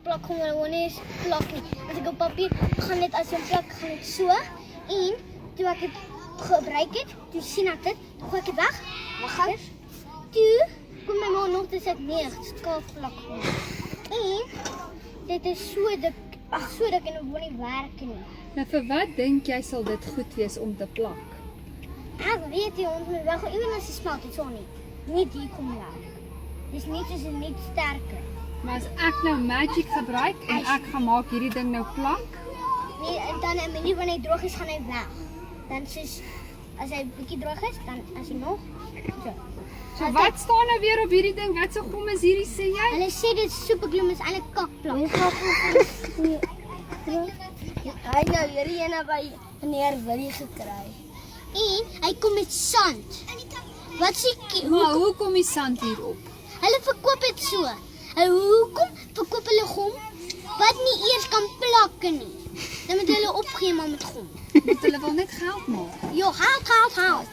plak gewoon nie eens plak nie. As ek op papier gaan dit as 'n plak gaan dit so en toe ek dit gebruik het, toe sien ek dit, toe gooi ek dit weg. Wag eers. Toe kom my ma nog te sê nee, skaafplak. En dit is so dik en dit word nie werk nie. Nou vir wat dink jy sal dit goed wees om te plak? Ek weet jy ons moet wel ewen as jy smelt dit so nie. Net hier kom werk. Dis net soos net sterker. Maar as ek nou magic gebruik en ek gaan maak hierdie ding nou plak, Nee, en dan 'n minuut wanneer hy droog is, gaan hy weg. Dan soos as hy bietjie droog is, dan as hy nog so. so wat staan nou weer op hierdie ding? Wat se gom is hierdie sê jy? Hulle sê dit superglue is eintlik kakplak. Hy nou hierdie ene by meneer Willie gekry. En hy kom met sand. Wat sê Maar hoe kom die sand hier op? hulle verkoop dit so. Hoekom verkoop hulle gom wat nie eers kan plakke nie? Dan moet hulle opgee maar met gom. Want hulle wil net geld maak. Jo, haal.